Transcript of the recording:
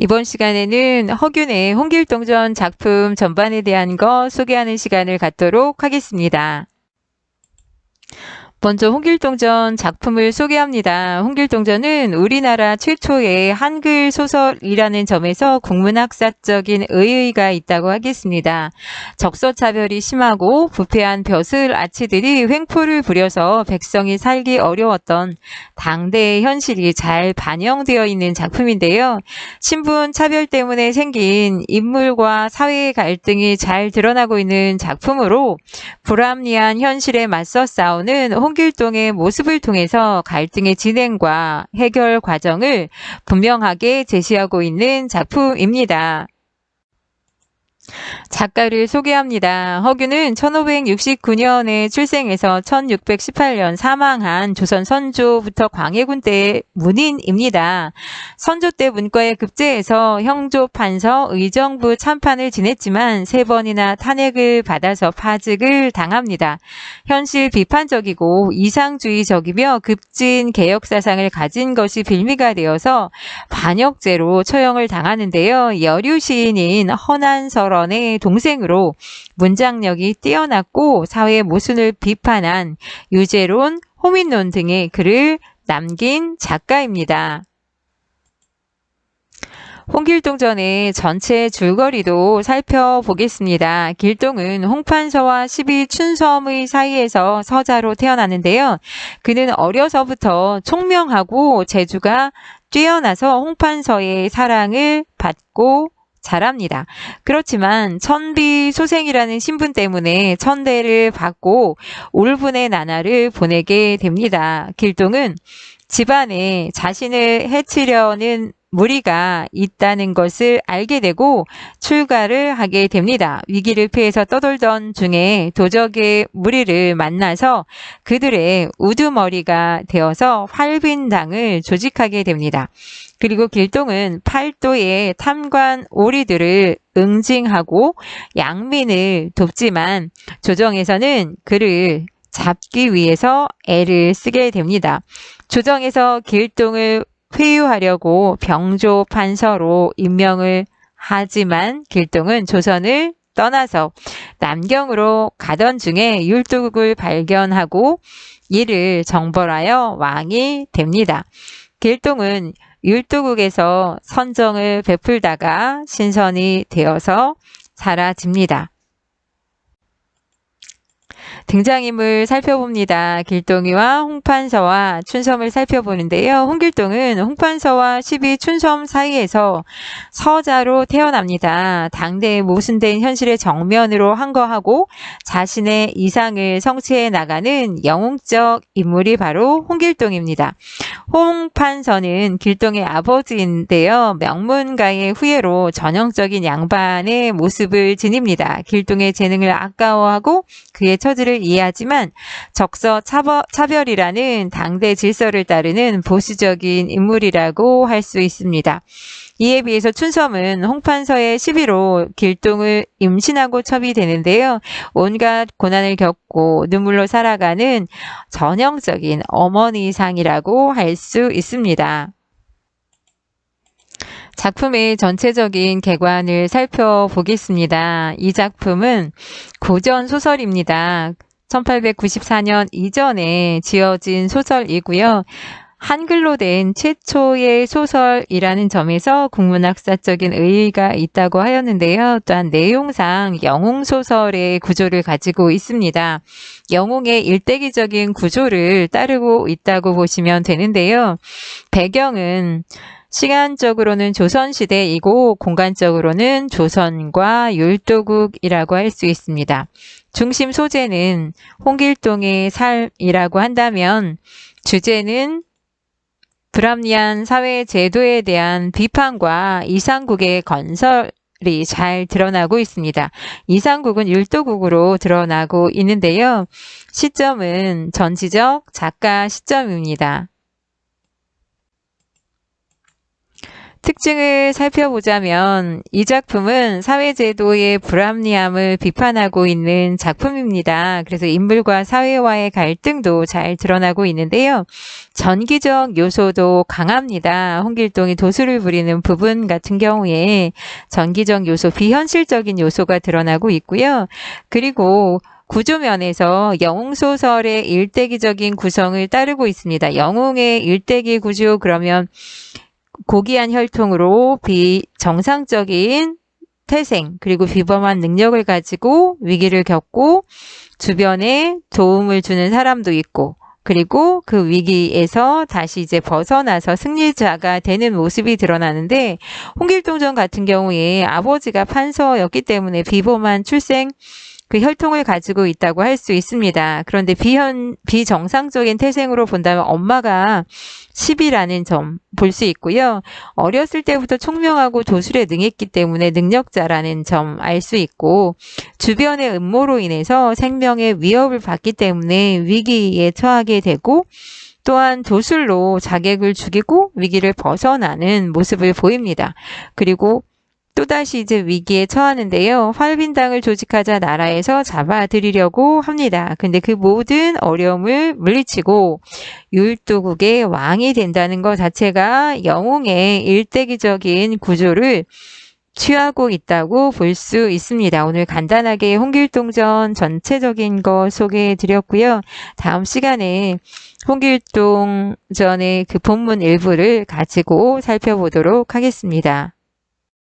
이번 시간에는 허균의 홍길동전 작품 전반에 대한 거 소개하는 시간을 갖도록 하겠습니다. 먼저 홍길동전 작품을 소개합니다. 홍길동전은 우리나라 최초의 한글 소설이라는 점에서 국문학사적인 의의가 있다고 하겠습니다. 적서차별이 심하고 부패한 벼슬 아치들이 횡포를 부려서 백성이 살기 어려웠던 당대의 현실이 잘 반영되어 있는 작품인데요. 신분 차별 때문에 생긴 인물과 사회의 갈등이 잘 드러나고 있는 작품으로 불합리한 현실에 맞서 싸우는 홍길동의 모습을 통해서 갈등의 진행과 해결 과정을 분명하게 제시하고 있는 작품입니다. 작가를 소개합니다. 허균은 1569년에 출생해서 1618년 사망한 조선 선조부터 광해군 때의 문인입니다. 선조 때 문과에 급제해서 형조, 판서, 의정부 참판을 지냈지만 3번이나 탄핵을 받아서 파직을 당합니다. 현실 비판적이고 이상주의적이며 급진 개혁 사상을 가진 것이 빌미가 되어서 반역죄로 처형을 당하는데요. 여류 시인인 허난설원의 동생으로 문장력이 뛰어났고 사회 모순을 비판한 유제론, 호민론 등의 글을 남긴 작가입니다. 홍길동전의 전체 줄거리도 살펴보겠습니다. 길동은 홍판서와 12춘섬의 사이에서 서자로 태어났는데요. 그는 어려서부터 총명하고 재주가 뛰어나서 홍판서의 사랑을 받고 자랍니다. 그렇지만 천비소생이라는 신분 때문에 천대를 받고 울분의 나날을 보내게 됩니다. 길동은 집안에 자신을 해치려는 무리가 있다는 것을 알게 되고 출가를 하게 됩니다. 위기를 피해서 떠돌던 중에 도적의 무리를 만나서 그들의 우두머리가 되어서 활빈당을 조직하게 됩니다. 그리고 길동은 팔도의 탐관 오리들을 응징하고 양민을 돕지만 조정에서는 그를 잡기 위해서 애를 쓰게 됩니다. 조정에서 길동을 회유하려고 병조 판서로 임명을 하지만 길동은 조선을 떠나서 남경으로 가던 중에 율도국을 발견하고 이를 정벌하여 왕이 됩니다. 길동은 율도국에서 선정을 베풀다가 신선이 되어서 사라집니다. 등장인물 살펴봅니다. 길동이와 홍판서와 춘섬을 살펴보는데요. 홍길동은 홍판서와 12춘섬 사이에서 서자로 태어납니다. 당대의 모순된 현실의 정면으로 항거하고 자신의 이상을 성취해 나가는 영웅적 인물이 바로 홍길동입니다. 홍판서는 길동의 아버지인데요. 명문가의 후예로 전형적인 양반의 모습을 지닙니다. 길동의 재능을 아까워하고 그의 처지를 이해하지만 적서 차별이라는 당대 질서를 따르는 보수적인 인물이라고 할 수 있습니다. 이에 비해서 춘섬은 홍판서의 시비로 길동을 임신하고 첩이 되는데요. 온갖 고난을 겪고 눈물로 살아가는 전형적인 어머니상이라고 할 수 있습니다. 작품의 전체적인 개관을 살펴보겠습니다. 이 작품은 고전 소설입니다. 1894년 이전에 지어진 소설이고요. 한글로 된 최초의 소설이라는 점에서 국문학사적인 의의가 있다고 하였는데요. 또한 내용상 영웅소설의 구조를 가지고 있습니다. 영웅의 일대기적인 구조를 따르고 있다고 보시면 되는데요. 배경은 시간적으로는 조선시대이고 공간적으로는 조선과 율도국이라고 할 수 있습니다. 중심 소재는 홍길동의 삶이라고 한다면 주제는 불합리한 사회 제도에 대한 비판과 이상국의 건설이 잘 드러나고 있습니다. 이상국은 율도국으로 드러나고 있는데요. 시점은 전지적 작가 시점입니다. 특징을 살펴보자면 이 작품은 사회제도의 불합리함을 비판하고 있는 작품입니다. 그래서 인물과 사회와의 갈등도 잘 드러나고 있는데요. 전기적 요소도 강합니다. 홍길동이 도수를 부리는 부분 같은 경우에 전기적 요소, 비현실적인 요소가 드러나고 있고요. 그리고 구조면에서 영웅소설의 일대기적인 구성을 따르고 있습니다. 영웅의 일대기 구조 그러면 고귀한 혈통으로 비정상적인 태생 그리고 비범한 능력을 가지고 위기를 겪고 주변에 도움을 주는 사람도 있고 그리고 그 위기에서 다시 이제 벗어나서 승리자가 되는 모습이 드러나는데 홍길동전 같은 경우에 아버지가 판서였기 때문에 비범한 출생 그 혈통을 가지고 있다고 할 수 있습니다. 그런데 비정상적인 태생으로 본다면 엄마가 10이라는 점 볼 수 있고요. 어렸을 때부터 총명하고 도술에 능했기 때문에 능력자라는 점 알 수 있고 주변의 음모로 인해서 생명의 위협을 받기 때문에 위기에 처하게 되고 또한 도술로 자객을 죽이고 위기를 벗어나는 모습을 보입니다. 그리고 또다시 이제 위기에 처하는데요. 활빈당을 조직하자 나라에서 잡아들이려고 합니다. 근데 그 모든 어려움을 물리치고 율도국의 왕이 된다는 것 자체가 영웅의 일대기적인 구조를 취하고 있다고 볼 수 있습니다. 오늘 간단하게 홍길동전 전체적인 거 소개해 드렸고요. 다음 시간에 홍길동전의 그 본문 일부를 가지고 살펴보도록 하겠습니다.